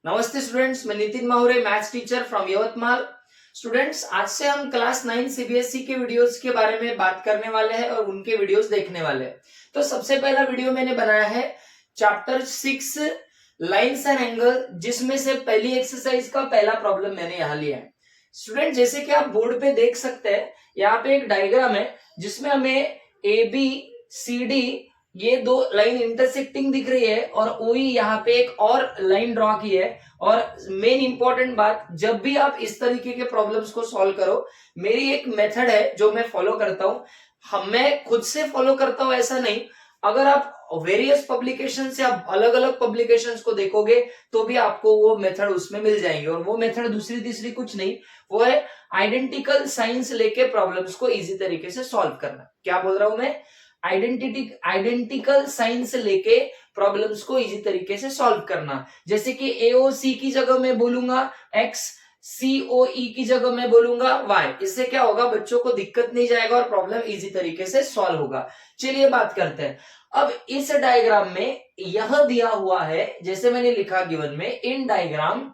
नमस्ते स्टूडेंट्स, मैं Nitin Mahure, maths teacher from Yavatmal. Students, आज से हम क्लास 9 सीबीएसई के वीडियोस के बारे में बात करने वाले हैं और उनके वीडियोस देखने वाले हैं। तो सबसे पहला वीडियो मैंने बनाया है चैप्टर 6 लाइंस एंड एंगल, जिसमें से पहली एक्सरसाइज का पहला प्रॉब्लम मैंने यहाँ लिया है। स्टूडेंट, जैसे कि आप बोर्ड पे देख सकते हैं, यहाँ पे एक डायग्राम है जिसमें हमें ए बी सी डी ये दो लाइन इंटरसेक्टिंग दिख रही है और ओई यहाँ पे एक और लाइन ड्रॉ की है। और मेन इंपॉर्टेंट बात, जब भी आप इस तरीके के प्रॉब्लम्स को सॉल्व करो, मेरी एक मेथड है जो मैं फॉलो करता हूं। मैं खुद से फॉलो करता हूं ऐसा नहीं, अगर आप वेरियस पब्लिकेशन से आप अलग अलग पब्लिकेशंस को देखोगे तो भी आपको वो मेथड उसमें मिल जाएंगे। और वो मेथड दूसरी तीसरी कुछ नहीं, वो है आइडेंटिकल साइंस लेके प्रॉब्लम्स को इजी तरीके से सॉल्व करना। क्या बोल रहा हूं मैं? आइडेंटिकल साइंस लेके प्रॉब्लम्स को इजी तरीके से सॉल्व करना। जैसे कि एओसी की जगह मैं बोलूंगा एक्स, सीओई की जगह मैं बोलूंगा वाई। इससे क्या होगा, बच्चों को दिक्कत नहीं जाएगा और प्रॉब्लम इजी तरीके से सॉल्व होगा। चलिए बात करते हैं। अब इस डायग्राम में यह दिया हुआ है, जैसे मैंने लिखा गिवन में, in diagram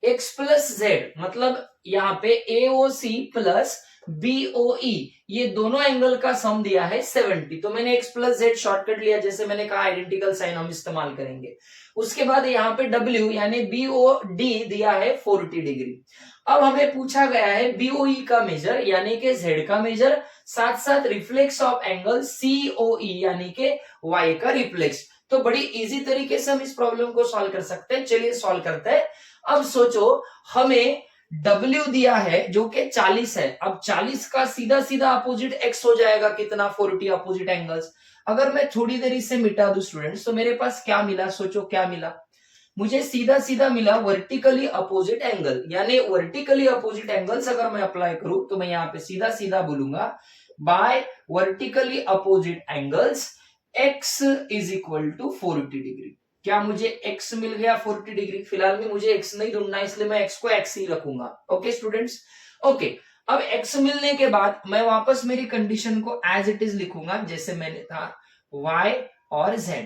x plus Z, मतलब यहाँ पे एओसी प्लस बीओई, ये दोनों एंगल का सम दिया है 70। तो मैंने एक्स प्लस जेड शॉर्टकट लिया, जैसे मैंने कहा आइडेंटिकल साइन हम इस्तेमाल करेंगे। उसके बाद यहाँ पे डब्ल्यू यानी बीओडी दिया है 40 डिग्री। अब हमें पूछा गया है बीओई का मेजर यानी कि जेड का मेजर, साथ साथ रिफ्लेक्स ऑफ एंगल सीओई यानी कि वाई का रिफ्लेक्स। तो बड़ी इजी तरीके से हम इस प्रॉब्लम को सॉल्व कर सकते हैं। चलिए सॉल्व करते हैं। अब सोचो, हमें W दिया है जो कि 40 है। अब 40 का सीधा सीधा अपोजिट x हो जाएगा कितना, 40 अपोजिट एंगल्स। अगर मैं थोड़ी देर इसे मिटा दूं स्टूडेंट्स, तो मेरे पास क्या मिला? सोचो क्या मिला मुझे? सीधा सीधा मिला वर्टिकली अपोजिट एंगल, यानी वर्टिकली अपोजिट एंगल्स अगर मैं अप्लाई करूं तो मैं यहाँ पे सीधा सीधा बोलूंगा by vertically opposite angles x is equal to 40 degree. क्या मुझे x मिल गया 40 डिग्री? फिलहाल में मुझे x नहीं ढूंढना, इसलिए मैं x को x ही रखूंगा। Okay students, okay. अब x मिलने के बाद मैं वापस मेरी कंडीशन को एज इट इज लिखूंगा, जैसे मैंने था y और z।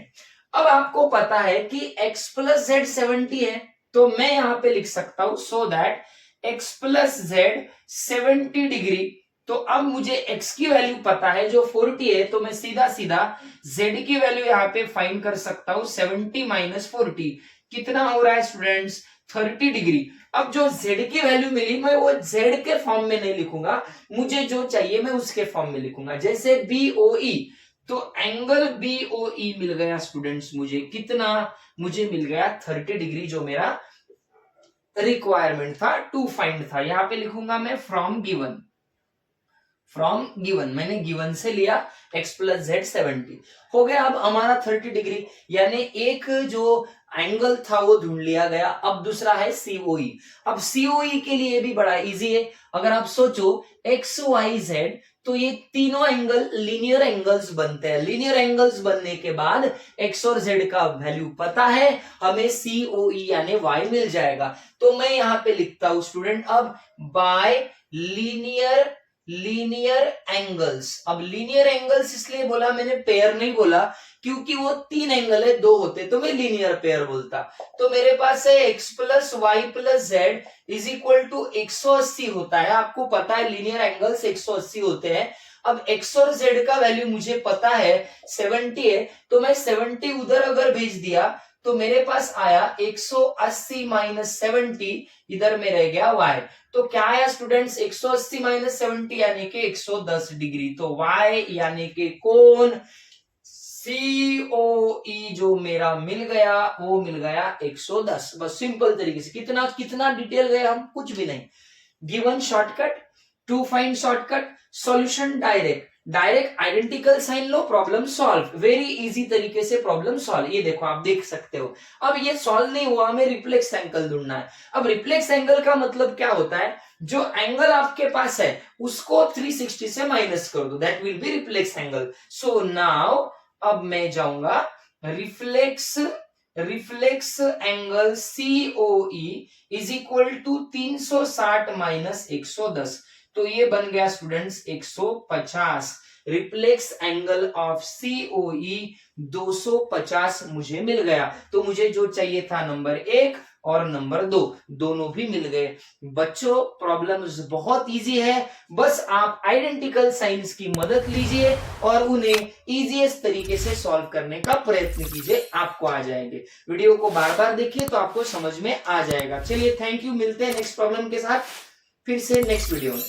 अब आपको पता है कि x प्लस जेड 70 है, तो मैं यहां पे लिख सकता हूं so that x plus Z 70 degree. तो अब मुझे x की वैल्यू पता है जो 40 है, तो मैं सीधा सीधा z की वैल्यू यहाँ पे फाइंड कर सकता हूं। 70 माइनस 40 कितना हो रहा है स्टूडेंट्स? 30 डिग्री। अब जो z की वैल्यू मिली, मैं वो z के फॉर्म में नहीं लिखूंगा, मुझे जो चाहिए मैं उसके फॉर्म में लिखूंगा। जैसे BOE, तो एंगल BOE मिल गया स्टूडेंट्स मुझे कितना? मुझे मिल गया 30 डिग्री, जो मेरा रिक्वायरमेंट था, टू फाइंड था। यहां पे लिखूंगा मैं फ्रॉम गिवन। फ्रॉम गिवन मैंने गिवन से लिया x प्लस जेड 70 हो गया। अब हमारा 30 डिग्री यानी एक जो एंगल था वो ढूंढ लिया गया। अब दूसरा है सीओई। अब सीओई के लिए भी बड़ा इजी है। अगर आप सोचो एक्स वाई जेड, तो ये तीनों एंगल लीनियर एंगल्स बनते हैं। लीनियर एंगल्स बनने के बाद एक्स और जेड का वैल्यू पता है, हमें सीओई यानी वाई मिल जाएगा। तो मैं यहां पे लिखता हूं स्टूडेंट, अब बाय लीनियर एंगल्स। अब लीनियर एंगल्स इसलिए बोला मैंने, पेयर नहीं बोला, क्योंकि वो तीन एंगल है, दो होते तो मैं लीनियर पेयर बोलता। तो मेरे पास है x plus y plus z is equal to 180 होता है। आपको पता है लीनियर एंगल्स 180 होते हैं। अब x और z का वैल्यू मुझे पता है 70 है, तो मैं 70 उधर अगर भेज दिया तो मेरे पास आया 180 माइनस 70, इधर में रह गया y। तो क्या आया स्टूडेंट्स? 180 माइनस 70 यानी कि 110 डिग्री। तो y यानी कि कोण COE जो मेरा मिल गया वो मिल गया 110। बस सिंपल तरीके से। कितना कितना डिटेल गए हम? कुछ भी नहीं। Given shortcut, to find shortcut, solution direct. Direct identical sign लो, प्रॉब्लम सॉल्व। वेरी इजी तरीके से प्रॉब्लम सॉल्व। ये देखो आप देख सकते हो। अब ये सॉल्व नहीं हुआ, हमें रिफ्लेक्स एंगल ढूंढना है। अब रिफ्लेक्स एंगल का मतलब क्या होता है? जो एंगल आपके पास है उसको 360 से माइनस कर दो, that will be reflex angle. So now अब मैं जाऊंगा reflex angle COE is equal to 360 minus 110। तो ये बन गया students 150। Reflex angle of COE 250 मुझे मिल गया। तो मुझे जो चाहिए था नंबर 1 और नंबर 2 दोनों भी मिल गए। बच्चों प्रॉब्लम्स बहुत इजी है, बस आप आइडेंटिकल साइंस की मदद लीजिए और उन्हें इजीएस्ट तरीके से सॉल्व करने का प्रयत्न कीजिए, आपको आ जाएंगे। वीडियो को बार बार देखिए तो आपको समझ में आ जाएगा। चलिए थैंक यू, मिलते हैं नेक्स्ट प्रॉब्लम के साथ फिर से नेक्स्ट वीडियो में।